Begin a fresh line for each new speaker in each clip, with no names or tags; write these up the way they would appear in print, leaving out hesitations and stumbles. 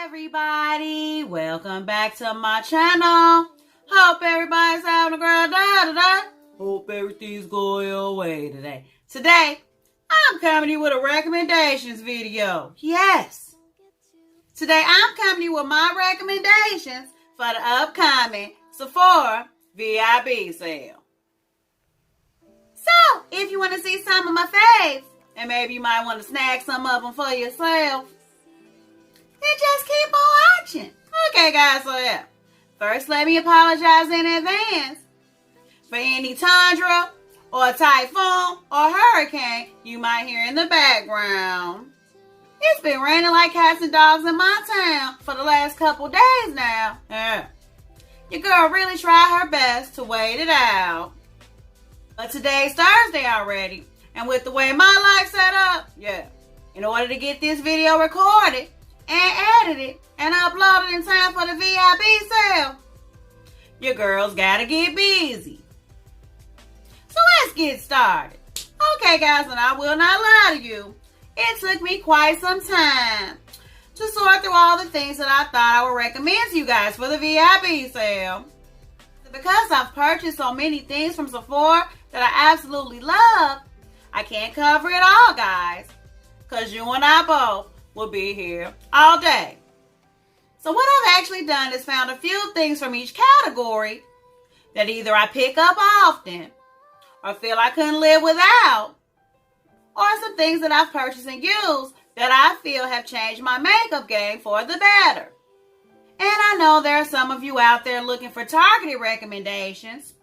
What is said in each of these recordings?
Everybody, welcome back to my channel. Hope everybody's having a great day today. Hope everything's going your way today. Today, I'm coming to you with a recommendations video. Yes. Today, I'm coming to you with my recommendations for the upcoming Sephora VIP sale. So, if you want to see some of my faves, and maybe you might want to snag some of them for yourself, then just keep on watching. Okay, guys, so yeah. First, let me apologize in advance for any tundra or typhoon or hurricane you might hear in the background. It's been raining like cats and dogs in my town for the last couple days now. Yeah. Your girl really tried her best to wait it out. But today's Thursday already, and with the way my life set up, yeah, in order to get this video recorded and edited and uploaded in time for the VIP sale, your girls gotta get busy. So let's get started. Okay, guys, and I will not lie to you, it took me quite some time to sort through all the things that I thought I would recommend to you guys for the VIP sale. Because I've purchased so many things from Sephora that I absolutely love, I can't cover it all, guys, because you and I both will be here all day. So what I've actually done is found a few things from each category that either I pick up often or feel I couldn't live without, or some things that I've purchased and used that I feel have changed my makeup game for the better. And I know there are some of you out there looking for targeted recommendations.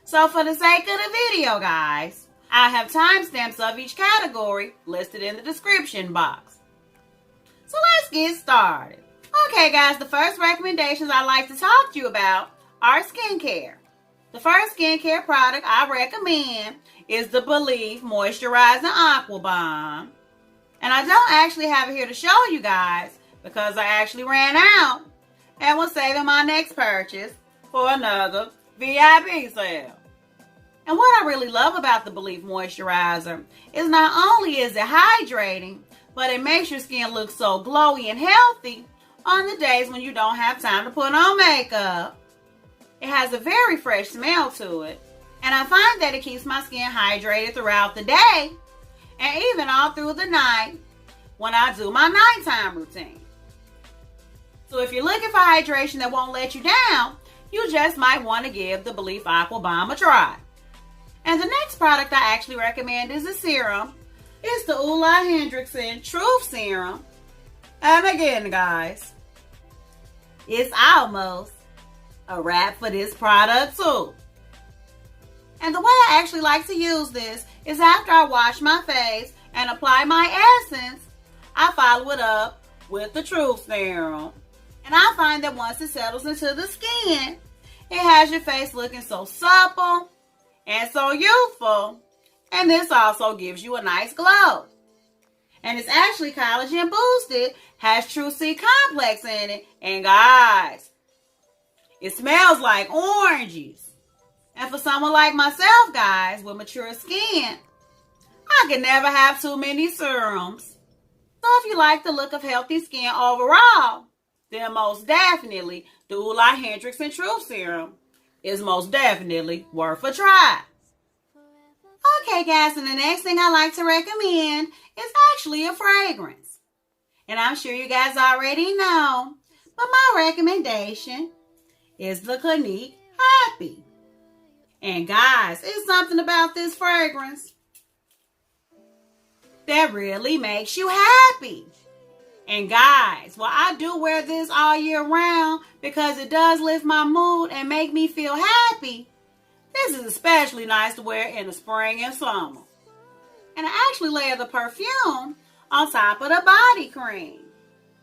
So for the sake of the video, guys, I have timestamps of each category listed in the description box. So let's get started. Okay, guys, the first recommendations I'd like to talk to you about are skincare. The first skincare product I recommend is the Believe Moisturizing Aqua Bomb. And I don't actually have it here to show you guys because I actually ran out and was saving my next purchase for another VIP sale. And what I really love about the Believe Moisturizer is not only is it hydrating, but it makes your skin look so glowy and healthy on the days when you don't have time to put on makeup. It has a very fresh smell to it, and I find that it keeps my skin hydrated throughout the day and even all through the night when I do my nighttime routine. So if you're looking for hydration that won't let you down, you just might want to give the Believe Aqua Bomb a try. And the next product I actually recommend is a serum. It's the Ole Hendrickson Truth Serum. And again, guys, it's almost a wrap for this product too. And the way I actually like to use this is after I wash my face and apply my essence, I follow it up with the Truth Serum. And I find that once it settles into the skin, it has your face looking so supple and so youthful. And this also gives you a nice glow. And it's actually collagen boosted, has True C complex in it. And guys, it smells like oranges. And for someone like myself, guys, with mature skin, I can never have too many serums. So if you like the look of healthy skin overall, then most definitely the Ole Hendrickson Truth Serum is most definitely worth a try. Okay, guys, and the next thing I like to recommend is actually a fragrance. And I'm sure you guys already know, but my recommendation is the Clinique Happy. And guys, it's something about this fragrance that really makes you happy. And guys, well, I do wear this all year round because it does lift my mood and make me feel happy. This is especially nice to wear in the spring and summer. And I actually layer the perfume on top of the body cream.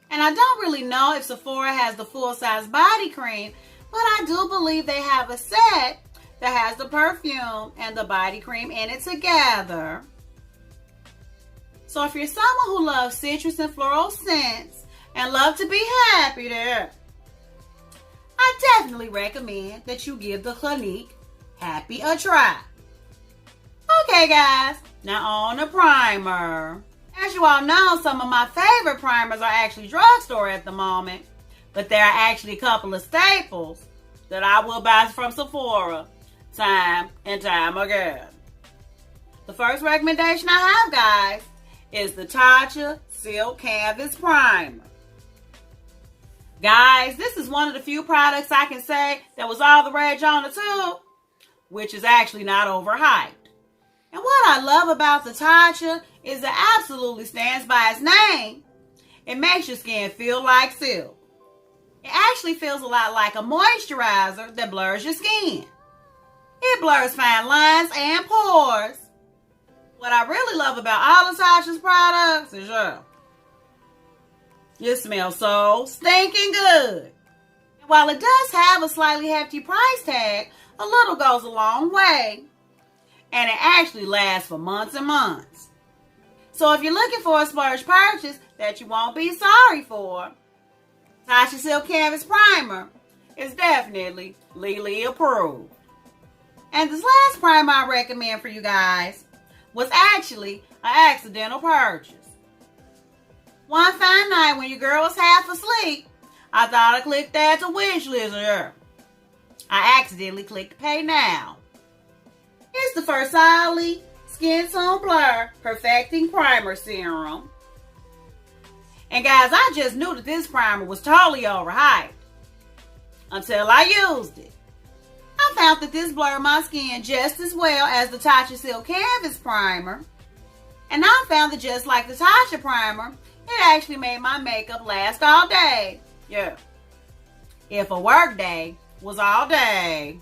And I don't really know if Sephora has the full-size body cream, but I do believe they have a set that has the perfume and the body cream in it together. So if you're someone who loves citrus and floral scents and love to be happy there, I definitely recommend that you give the Clinique Happy a try. Okay, guys, now on the primer. As you all know, some of my favorite primers are actually drugstore at the moment, but there are actually a couple of staples that I will buy from Sephora time and time again. The first recommendation I have, guys, is the Tatcha Silk Canvas Primer. Guys, this is one of the few products I can say that was all the rage on the tube, which is actually not overhyped. And what I love about the Tatcha is it absolutely stands by its name. It makes your skin feel like silk. It actually feels a lot like a moisturizer that blurs your skin. It blurs fine lines and pores. What I really love about all of Tatcha's products is it smells so stinking good. And while it does have a slightly hefty price tag, a little goes a long way. And it actually lasts for months and months. So if you're looking for a splurge purchase that you won't be sorry for, Tatcha Silk Canvas Primer is definitely legally approved. And this last primer I recommend for you guys was actually an accidental purchase. One fine night when your girl was half asleep, I thought I clicked add to wish list here. I accidentally clicked pay now. It's the Versailles Skin Tone Blur Perfecting Primer Serum. And guys, I just knew that this primer was totally overhyped until I used it. I found that this blurred my skin just as well as the Tatcha Silk Canvas Primer. And I found that just like the Tatcha Primer, it actually made my makeup last all day. Yeah. If a work day was all day.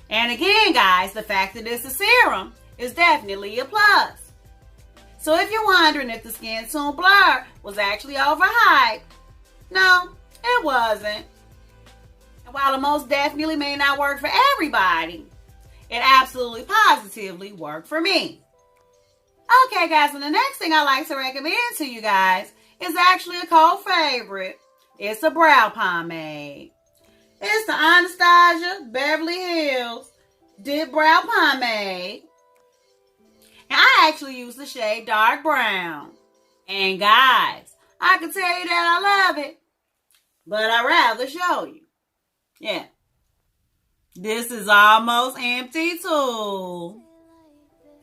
And again, guys, the fact that it's a serum is definitely a plus. So if you're wondering if the Skin Tone Blur was actually overhyped, no, it wasn't. And while it most definitely may not work for everybody, it absolutely positively worked for me. Okay, guys, and the next thing I like to recommend to you guys is actually a cold favorite. It's a brow pomade. It's the Anastasia Beverly Hills Dip Brow Pomade. And I actually use the shade Dark Brown. And guys, I can tell you that I love it, but I'd rather show you. Yeah. This is almost empty too.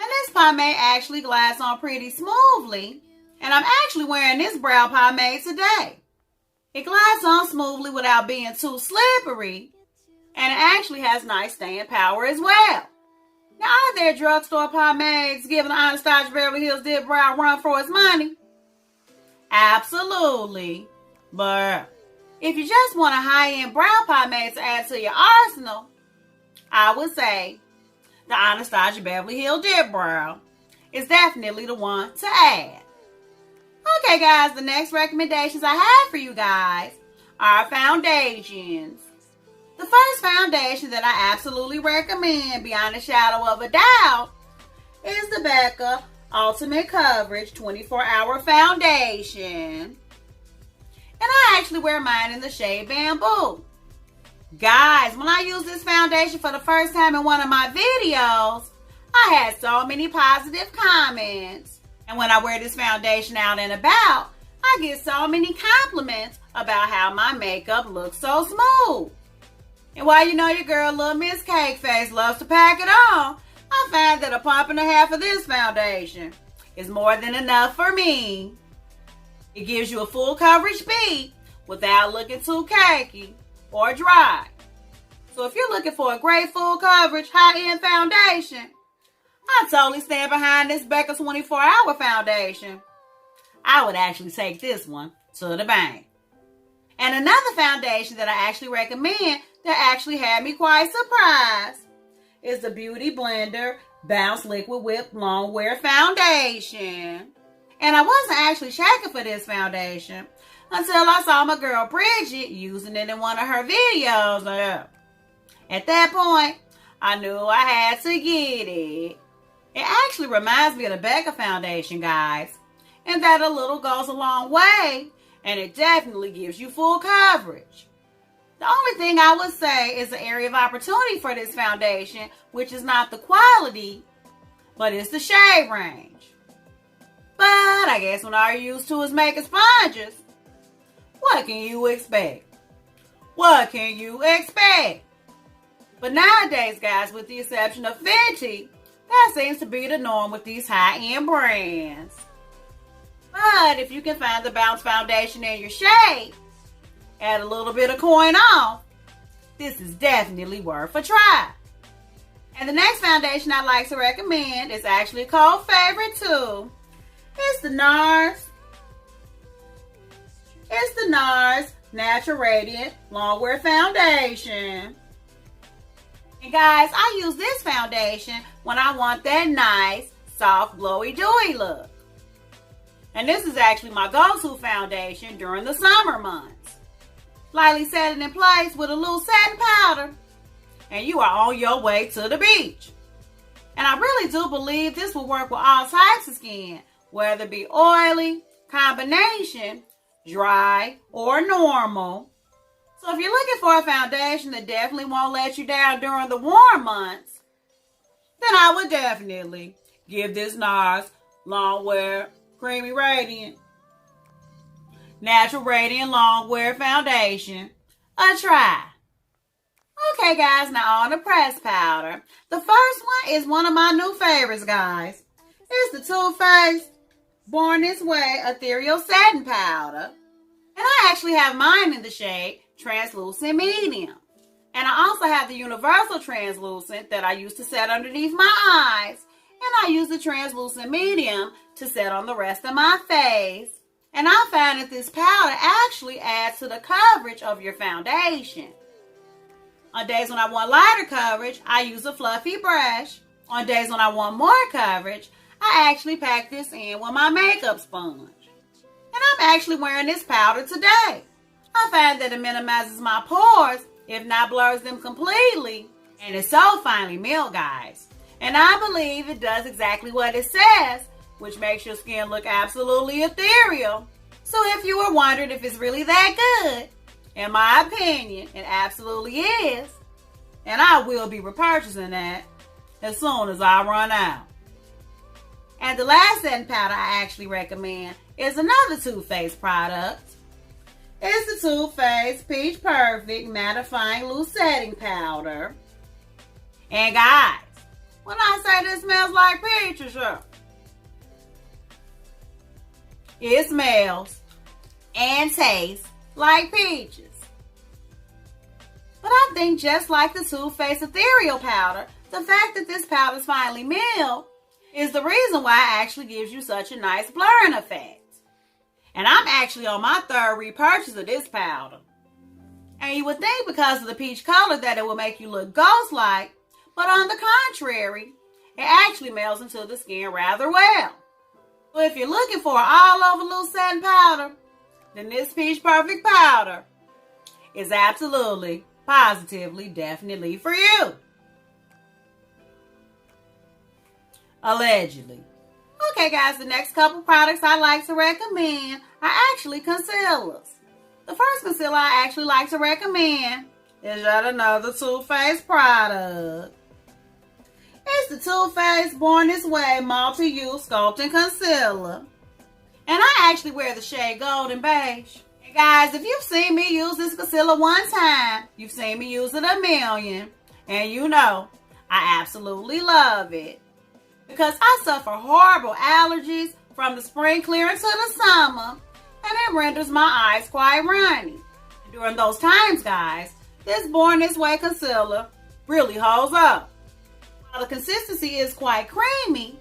And this pomade actually glides on pretty smoothly. And I'm actually wearing this brow pomade today. It glides on smoothly without being too slippery. And it actually has nice staying power as well. Now, are there drugstore pomades giving the Anastasia Beverly Hills Dip Brow run for its money? Absolutely. But if you just want a high-end brow pomade to add to your arsenal, I would say the Anastasia Beverly Hills Dip Brow is definitely the one to add. Okay, guys, the next recommendations I have for you guys are foundations. The first foundation that I absolutely recommend beyond a shadow of a doubt is the Becca Ultimate Coverage 24-Hour Foundation. And I actually wear mine in the shade Bamboo. Guys, when I used this foundation for the first time in one of my videos, I had so many positive comments. And when I wear this foundation out and about, I get so many compliments about how my makeup looks so smooth. And while you know your girl, little Miss Cake Face, loves to pack it on, I find that a pump and a half of this foundation is more than enough for me. It gives you a full coverage beat without looking too cakey or dry. So if you're looking for a great full coverage, high-end foundation, I totally stand behind this Becca 24-Hour Foundation. I would actually take this one to the bank. And another foundation that I actually recommend that actually had me quite surprised is the Beauty Blender Bounce Liquid Whip Long Wear Foundation. And I wasn't actually checking for this foundation until I saw my girl Bridget using it in one of her videos. At that point, I knew I had to get it. It actually reminds me of the Becca foundation, guys, and that a little goes a long way, and it definitely gives you full coverage. The only thing I would say is the area of opportunity for this foundation, which is not the quality, but it's the shade range. But I guess when all you're used to is making sponges, what can you expect? What can you expect? But nowadays, guys, with the exception of Fenty, that seems to be the norm with these high-end brands. But if you can find the Bounce Foundation in your shade, add a little bit of coin off, this is definitely worth a try. And the next foundation I'd like to recommend is actually a cold favorite too. It's the NARS Natural Radiant Longwear Foundation. And guys, I use this foundation when I want that nice, soft, glowy, dewy look. And this is actually my go-to foundation during the summer months. Lightly set it in place with a little setting powder, and you are on your way to the beach. And I really do believe this will work with all types of skin, whether it be oily, combination, dry, or normal. So if you're looking for a foundation that definitely won't let you down during the warm months, then I would definitely give this NARS Longwear Creamy Radiant Natural Radiant Longwear Foundation a try. Okay, guys, now on the pressed powder. The first one is one of my new favorites, guys. It's the Too Faced Born This Way Ethereal Setting Powder. And I actually have mine in the shade Translucent Medium. And I also have the Universal Translucent that I use to set underneath my eyes. And I use the Translucent Medium to set on the rest of my face. And I found that this powder actually adds to the coverage of your foundation. On days when I want lighter coverage, I use a fluffy brush. On days when I want more coverage, I actually pack this in with my makeup sponge. And I'm actually wearing this powder today. I find that it minimizes my pores, if not blurs them completely. And it's so finely milled, guys. And I believe it does exactly what it says, which makes your skin look absolutely ethereal. So if you were wondering if it's really that good, in my opinion, it absolutely is. And I will be repurchasing that as soon as I run out. And the last setting powder I actually recommend is another Too Faced product. It's the Too Faced Peach Perfect Mattifying Loose Setting Powder. And guys, when I say this smells like peaches, it smells and tastes like peaches. But I think just like the Too Faced Ethereal Powder, the fact that this powder is finely milled is the reason why it actually gives you such a nice blurring effect. And I'm actually on my third repurchase of this powder. And you would think because of the peach color that it will make you look ghost-like, but on the contrary, it actually melds into the skin rather well. So if you're looking for an all-over loose setting powder, then this Peach Perfect powder is absolutely, positively, definitely for you. Allegedly. Okay, guys, the next couple products I like to recommend are actually concealers. The first concealer I actually like to recommend is yet another Too Faced product. It's the Too Faced Born This Way Multi-Use Sculpting Concealer. And I actually wear the shade Golden Beige. And guys, if you've seen me use this concealer one time, you've seen me use it a million. And you know, I absolutely love it. Because I suffer horrible allergies from the spring clearance to the summer, and it renders my eyes quite runny. And during those times, guys, this Born This Way concealer really holds up. While the consistency is quite creamy,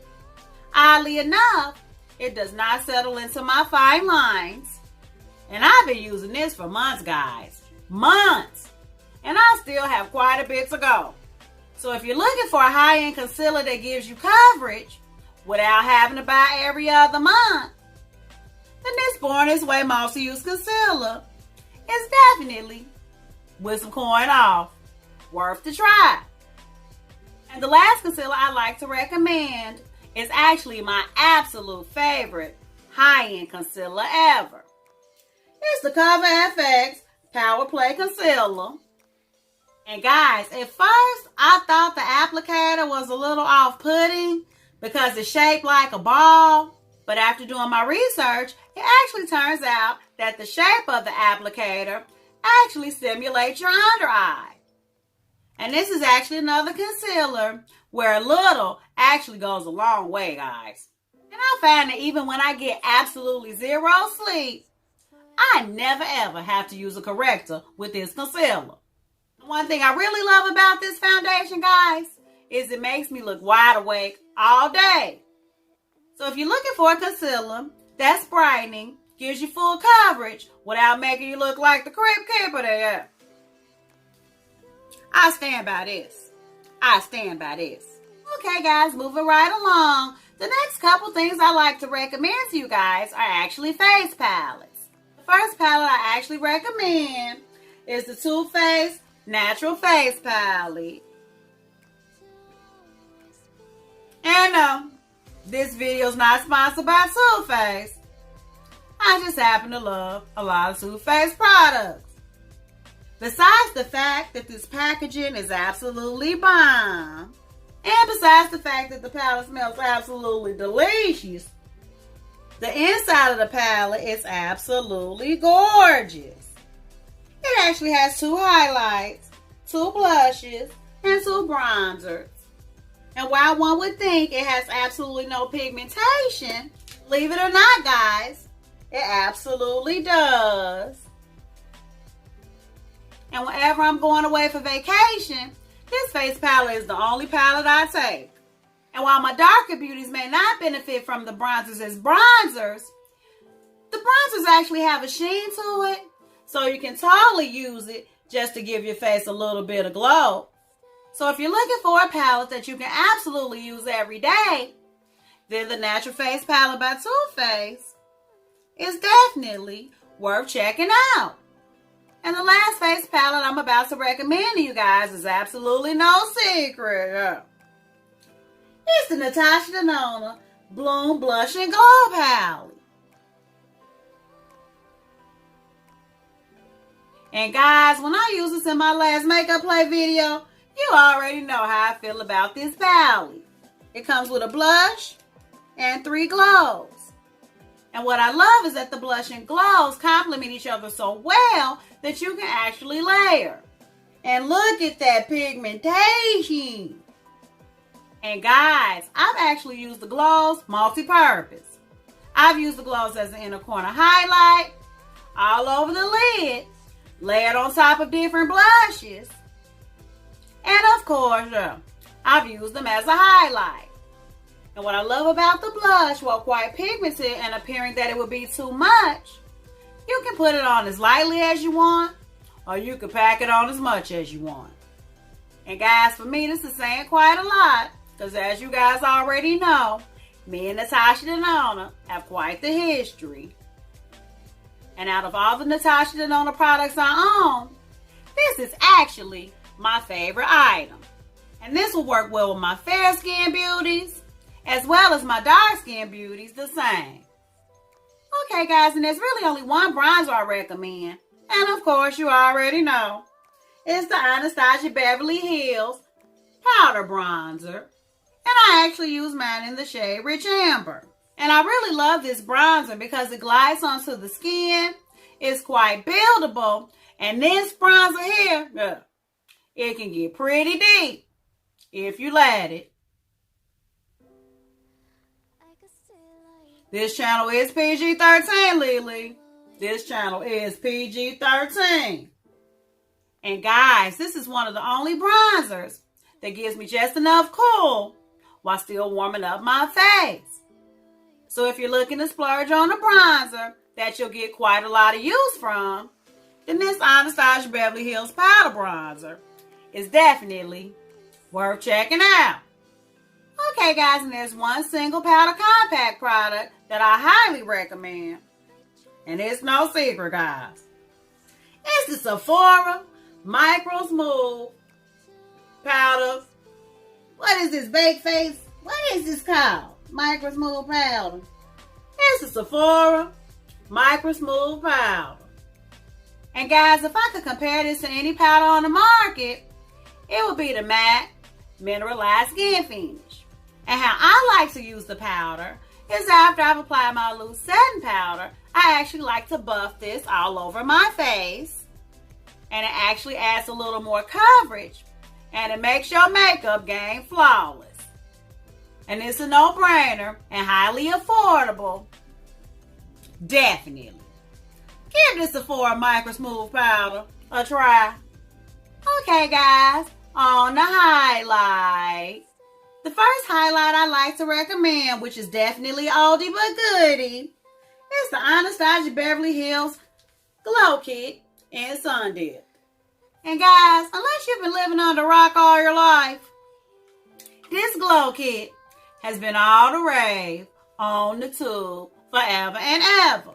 oddly enough, it does not settle into my fine lines. And I've been using this for months, guys. Months! And I still have quite a bit to go. So if you're looking for a high-end concealer that gives you coverage without having to buy every other month, then this Born This Way Multi-Use Concealer is definitely, with some coin off, worth the try. And the last concealer I like to recommend is actually my absolute favorite high-end concealer ever. It's the Cover FX Power Play Concealer. And guys, at first, I thought the applicator was a little off-putting because it's shaped like a ball. But after doing my research, it actually turns out that the shape of the applicator actually stimulates your under eye. And this is actually another concealer where a little actually goes a long way, guys. And I find that even when I get absolutely zero sleep, I never ever have to use a corrector with this concealer. One thing I really love about this foundation, guys, is it makes me look wide awake all day. So if you're looking for a concealer that's brightening, gives you full coverage without making you look like the Crypt Keeper there, I stand by this. I stand by this. Okay, guys, moving right along. The next couple things I like to recommend to you guys are actually face palettes. The first palette I actually recommend is the Too Faced Natural Face Palette. And no, this video is not sponsored by Too Faced. I just happen to love a lot of Too Faced products. Besides the fact that this packaging is absolutely bomb, and besides the fact that the palette smells absolutely delicious, the inside of the palette is absolutely gorgeous. It actually has 2 highlights, 2 blushes, and 2 bronzers. And while one would think it has absolutely no pigmentation, believe it or not, guys, it absolutely does. And whenever I'm going away for vacation, this face palette is the only palette I take. And while my darker beauties may not benefit from the bronzers as bronzers, the bronzers actually have a sheen to it, so you can totally use it just to give your face a little bit of glow. So if you're looking for a palette that you can absolutely use every day, then the Natural Face Palette by Too Faced is definitely worth checking out. And the last face palette I'm about to recommend to you guys is absolutely no secret. It's the Natasha Denona Bloom Blush and Glow Palette. And guys, when I used this in my last makeup play video, you already know how I feel about this palette. It comes with a blush and 3 glows. And what I love is that the blush and glows complement each other so well that you can actually layer. And look at that pigmentation. And guys, I've actually used the glows multi-purpose. I've used the glows as an inner corner highlight, all over the lid, layered on top of different blushes. And of course, I've used them as a highlight. And what I love about the blush, while quite pigmented and appearing that it would be too much, you can put it on as lightly as you want, or you can pack it on as much as you want. And guys, for me, this is saying quite a lot, because as you guys already know, me and Natasha Denona have quite the history. And out of all the Natasha Denona products I own, this is actually my favorite item. And this will work well with my fair skin beauties, as well as my dark skin beauties the same. Okay guys, and there's really only one bronzer I recommend. And of course, you already know. It's the Anastasia Beverly Hills Powder Bronzer. And I actually use mine in the shade Rich Amber. And I really love this bronzer because it glides onto the skin. It's quite buildable. And this bronzer here, it can get pretty deep if you let it. This channel is PG-13, Lily. This channel is PG-13. And guys, this is one of the only bronzers that gives me just enough cool while still warming up my face. So if you're looking to splurge on a bronzer that you'll get quite a lot of use from, then this Anastasia Beverly Hills Powder Bronzer is definitely worth checking out. Okay guys, and there's one single powder compact product that I highly recommend. And it's no secret, guys. It's the Sephora Micro Smooth Powder. What is this, Bake Face? What is this called? Micro Smooth Powder. It's the Sephora Micro Smooth Powder. And guys, if I could compare this to any powder on the market, it would be the matte mineralized skin finish. And how I like to use the powder is after I've applied my loose setting powder, I actually like to buff this all over my face. And it actually adds a little more coverage. And it makes your makeup game flawless. And it's a no-brainer and highly affordable. Definitely. Give this Sephora Micro Smooth Powder a try. Okay, guys, on the highlight. The first highlight I like to recommend, which is definitely oldie but goodie, is the Anastasia Beverly Hills Glow Kit in Sun Dip. And guys, unless you've been living under a rock all your life, this Glow Kit has been all the rave on the tube forever and ever.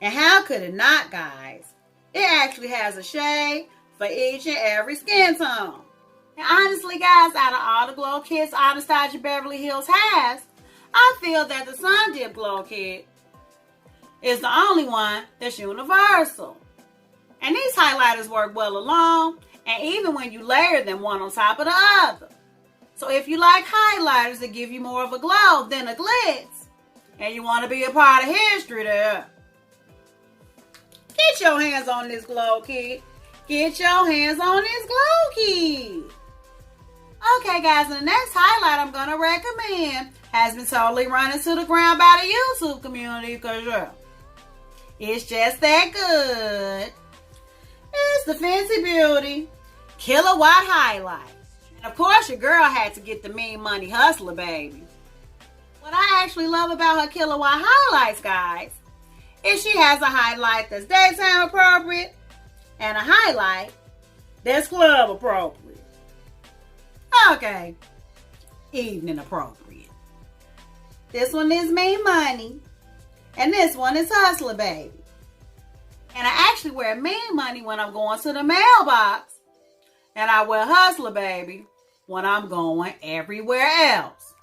And how could it not, guys? It actually has a shade for each and every skin tone. And honestly, guys, out of all the glow kits Anastasia Beverly Hills has, I feel that the Sun Dip Glow Kit is the only one that's universal. And these highlighters work well alone, and even when you layer them one on top of the other. So if you like highlighters that give you more of a glow than a glitz, and you want to be a part of history there, get your hands on this glow kit. Get your hands on this glow kit. Okay, guys, and the next highlight I'm going to recommend has been totally running to the ground by the YouTube community because, yeah, it's just that good. It's the Fenty Beauty Kilowatt Highlight. And of course, your girl had to get the Mean Money Hustler, baby. What I actually love about her Kilowatt Highlights, guys, is she has a highlight that's daytime appropriate and a highlight that's club appropriate. Okay, evening appropriate. This one is Mean Money, and this one is Hustler Baby. And I actually wear Mean Money when I'm going to the mailbox, and I wear Hustler Baby when I'm going everywhere else.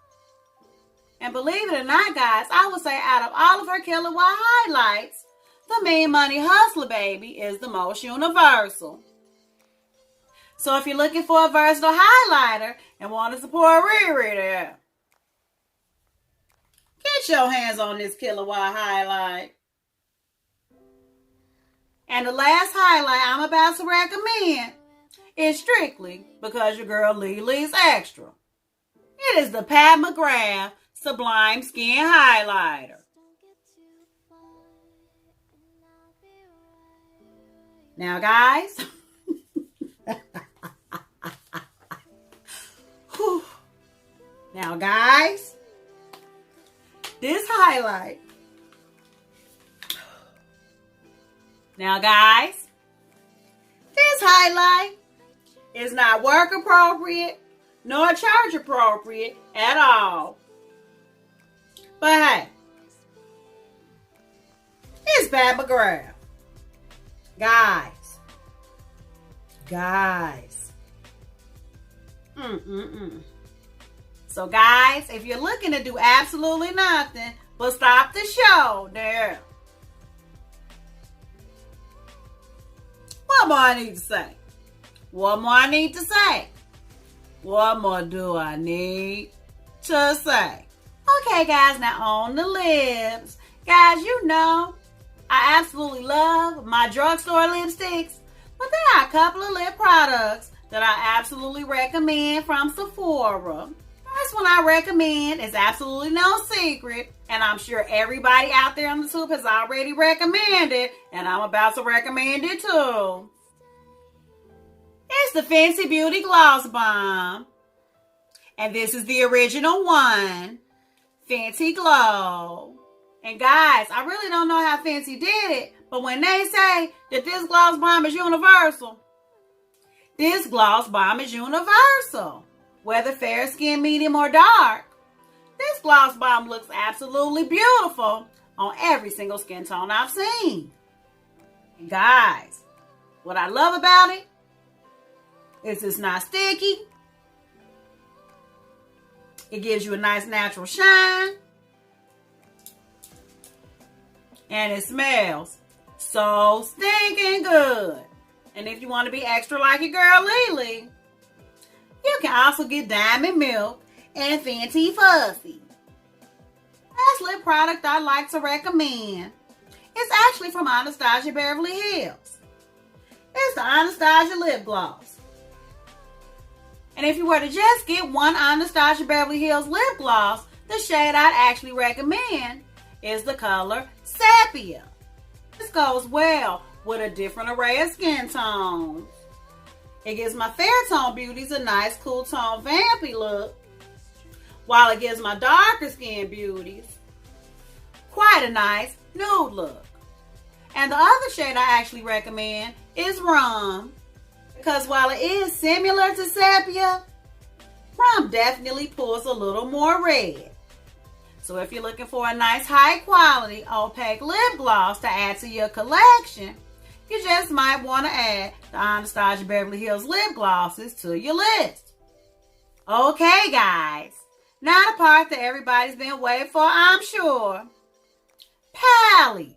And believe it or not, guys, I would say out of all of her Kilowatt highlights, the Mean Money Hustler Baby is the most universal. So if you're looking for a versatile highlighter and want to support Riri there, get your hands on this Kilowatt highlight. And the last highlight I'm about to recommend is strictly because your girl Lily's extra. It is the Pat McGrath Sublime Skin Highlighter. Now, guys, this highlight. Now, guys, this highlight is not work appropriate nor charge appropriate at all. But hey, it's Pat McGrath. Guys. So guys, if you're looking to do absolutely nothing but stop the show there, what more I need to say? What more I need to say? What more do I need to say? Okay, guys, now on the lips. Guys, you know, I absolutely love my drugstore lipsticks, but there are a couple of lip products that I absolutely recommend from Sephora. First one I recommend is absolutely no secret, and I'm sure everybody out there on the tube has already recommended, and I'm about to recommend it too. It's the Fenty Beauty Gloss Bomb, and this is the original one, Fenty Glow. And guys, I really don't know how Fenty did it, but when they say that this gloss bomb is universal, this gloss bomb is universal. Whether fair skin, medium, or dark, this gloss bomb looks absolutely beautiful on every single skin tone I've seen. And guys, what I love about it is it's not sticky. It gives you a nice natural shine. And it smells so stinking good. And if you want to be extra like your girl Lily, you can also get Diamond Milk and Fenty Fuzzy. Last lip product I'd like to recommend is actually from Anastasia Beverly Hills. It's the Anastasia Lip Gloss. And if you were to just get one Anastasia Beverly Hills lip gloss, the shade I'd actually recommend is the color Sepia. This goes well with a different array of skin tones. It gives my fair tone beauties a nice cool tone vampy look, while it gives my darker skin beauties quite a nice nude look. And the other shade I actually recommend is Rum, because while it is similar to Sepia, Rum definitely pulls a little more red. So if you're looking for a nice high quality opaque lip gloss to add to your collection, you just might want to add the Anastasia Beverly Hills lip glosses to your list. Okay guys, now the part that everybody's been waiting for, I'm sure. Palettes.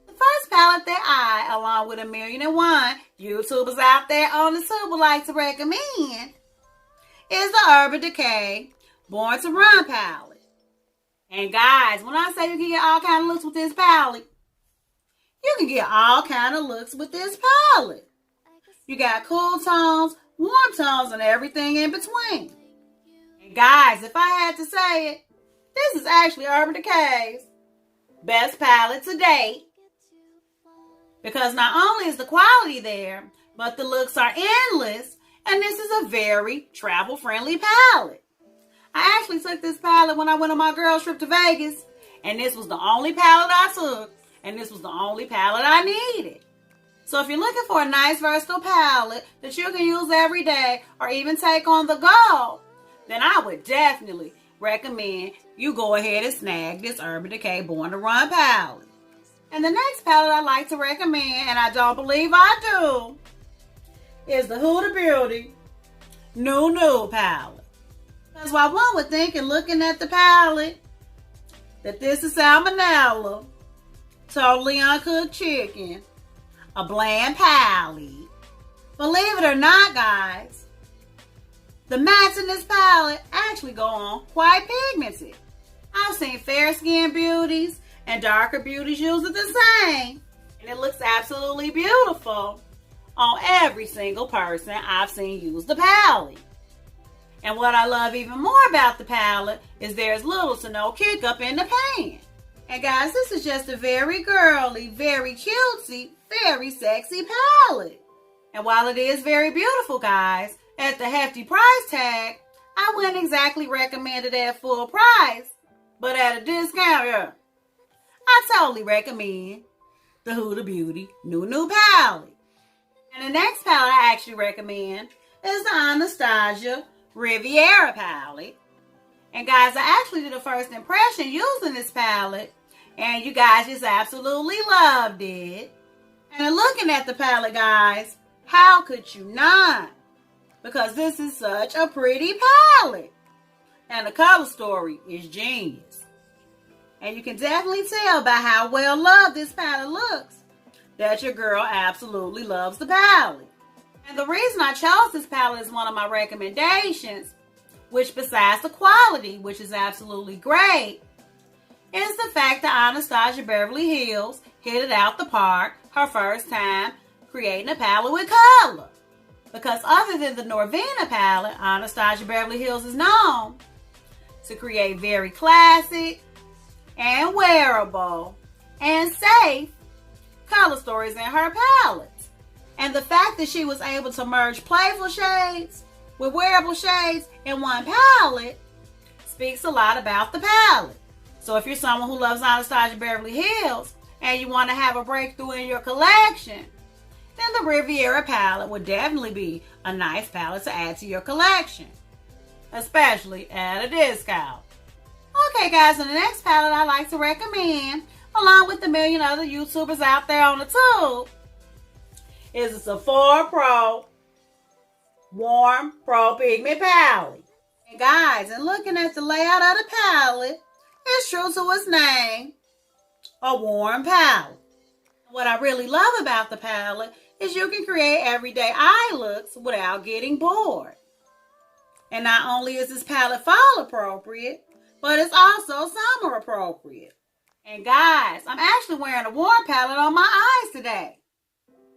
The first palette that I, along with 1,000,001 YouTubers out there on the tube, would like to recommend is the Urban Decay Born to Run palette. And guys, when I say you can get all kind of looks with this palette, you can get all kind of looks with this palette. You got cool tones, warm tones, and everything in between. And guys, if I had to say it, this is actually Urban Decay's best palette to date. Because not only is the quality there, but the looks are endless, and this is a very travel-friendly palette. I actually took this palette when I went on my girls trip to Vegas, and this was the only palette I took, and this was the only palette I needed. So if you're looking for a nice versatile palette that you can use every day or even take on the go, then I would definitely recommend you go ahead and snag this Urban Decay Born to Run palette. And the next palette I like to recommend, and I don't believe I do, is the Huda Beauty Nude palette. Because while one would think in looking at the palette that this is salmonella, totally uncooked chicken, a bland palette, believe it or not guys, the mattes in this palette actually go on quite pigmented. I've seen fair skin beauties and darker beauties use it the same, and it looks absolutely beautiful on every single person I've seen use the palette. And what I love even more about the palette is there's little to no kick up in the pan. And guys, this is just a very girly, very cutesy, very sexy palette. And while it is very beautiful, guys, at the hefty price tag, I wouldn't exactly recommend it at full price, but at a discount, yeah, I totally recommend the Huda Beauty Nude palette. And the next palette I actually recommend is the Anastasia Riviera palette. And guys, I actually did a first impression using this palette, and you guys just absolutely loved it. And in looking at the palette, guys, how could you not? Because this is such a pretty palette. And the color story is genius. And you can definitely tell by how well loved this palette looks that your girl absolutely loves the palette. And the reason I chose this palette as one of my recommendations, which besides the quality, which is absolutely great, is the fact that Anastasia Beverly Hills hit it out the park her first time creating a palette with color. Because other than the Norvina palette, Anastasia Beverly Hills is known to create very classic and wearable and safe color stories in her palettes. And the fact that she was able to merge playful shades with wearable shades in one palette speaks a lot about the palette. So if you're someone who loves Anastasia Beverly Hills and you want to have a breakthrough in your collection, then the Riviera palette would definitely be a nice palette to add to your collection, especially at a discount. Okay guys, and the next palette I like to recommend, along with the million other YouTubers out there on the tube, is the Sephora Pro Warm Pro Pigment Palette. And guys, and looking at the layout of the palette, it's true to its name, a warm palette. What I really love about the palette is you can create everyday eye looks without getting bored. And not only is this palette fall appropriate, but it's also summer appropriate. And guys, I'm actually wearing a warm palette on my eyes today.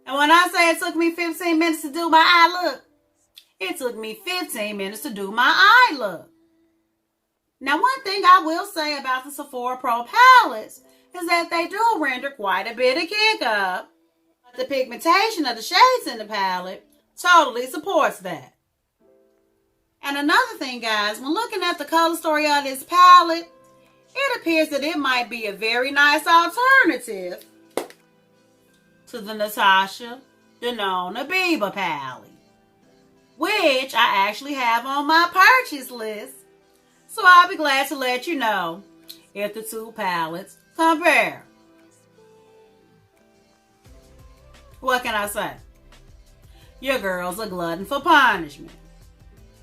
And when I say it took me 15 minutes to do my eye look, it took me 15 minutes to do my eye look. Now, one thing I will say about the Sephora Pro palettes is that they do render quite a bit of kick up. But the pigmentation of the shades in the palette totally supports that. And another thing, guys, when looking at the color story of this palette, it appears that it might be a very nice alternative to the Natasha Denona Bieber palette, which I actually have on my purchase list. So I'll be glad to let you know if the two palettes compare. What can I say? Your girl's a glutton for punishment.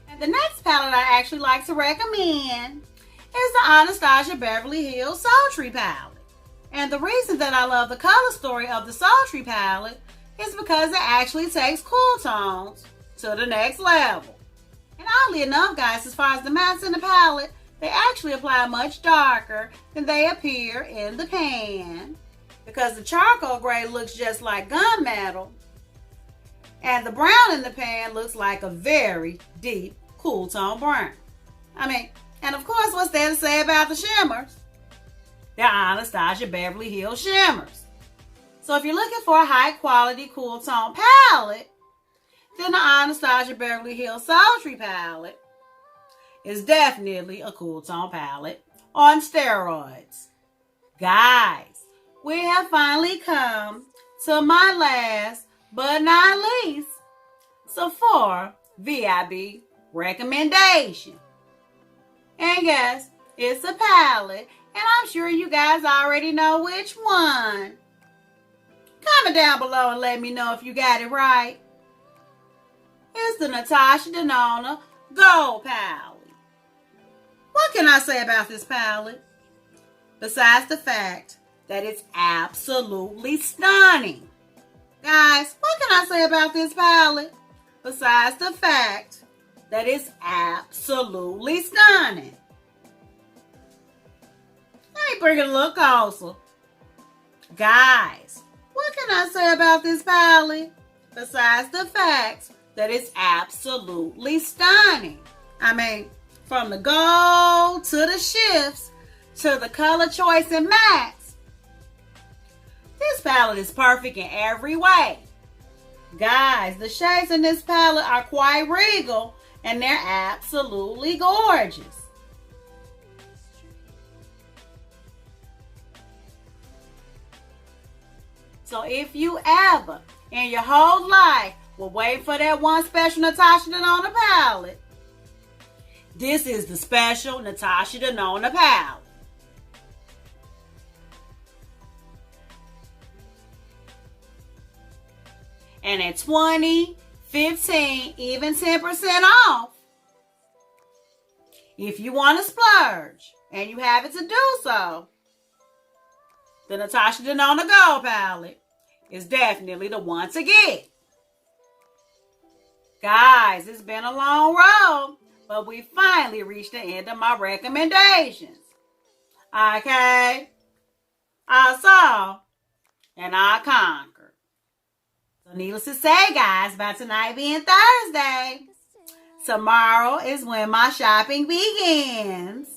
And the next palette I actually like to recommend is the Anastasia Beverly Hills Sultry palette. And the reason that I love the color story of the Sultry palette is because it actually takes cool tones to the next level. And oddly enough, guys, as far as the mattes in the palette, they actually apply much darker than they appear in the pan, because the charcoal gray looks just like gunmetal, and the brown in the pan looks like a very deep cool tone brown. And of course, what's there to say about the shimmers? They're Anastasia Beverly Hills shimmers. So if you're looking for a high quality cool tone palette, then the Anastasia Beverly Hills Sultry palette is definitely a cool tone palette on steroids. Guys, we have finally come to my last but not least Sephora VIB recommendation. And yes, it's a palette, and I'm sure you guys already know which one. Comment down below and let me know if you got it right. It's the Natasha Denona Gold palette. What can I say about this palette? Besides the fact that it's absolutely stunning. Guys, what can I say about this palette? Besides the fact that it's absolutely stunning. Let me bring it a little closer. Guys, what can I say about this palette? Besides the fact that it's absolutely stunning. From the gold to the shifts to the color choice and mattes, this palette is perfect in every way. Guys, the shades in this palette are quite regal and they're absolutely gorgeous. So if you ever in your whole life were waiting for that one special Natasha Denona palette, this is the special Natasha Denona palette. And at 20, 15, even 10% off, if you want to splurge and you have it to do so, the Natasha Denona Gold palette is definitely the one to get. Guys, it's been a long road, but we finally reached the end of my recommendations. Okay? I saw and I conquered. So needless to say, guys, by tonight being Thursday, tomorrow is when my shopping begins.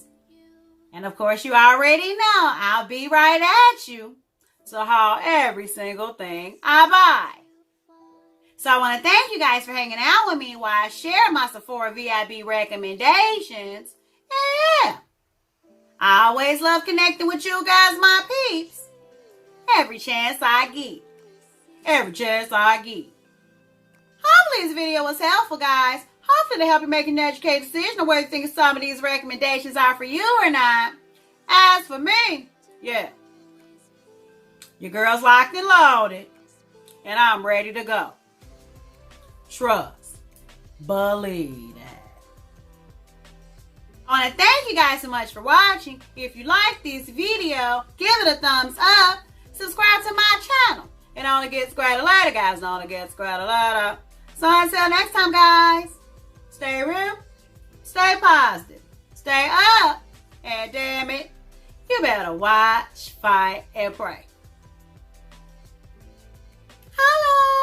And of course, you already know I'll be right at you to haul every single thing I buy. So I want to thank you guys for hanging out with me while I share my Sephora VIB recommendations. And yeah, I always love connecting with you guys, my peeps. Every chance I get. Every chance I get. Hopefully this video was helpful, guys. Hopefully to help you make an educated decision on whether you think some of these recommendations are for you or not. As for me, yeah, your girl's locked and loaded, and I'm ready to go. Trust. Believe that. I want to thank you guys so much for watching. If you like this video, give it a thumbs up. Subscribe to my channel. It only gets greater later, guys. It only gets greater later. So until next time, guys, stay real, stay positive, stay up, And damn it, you better watch, fight, and pray. Holla!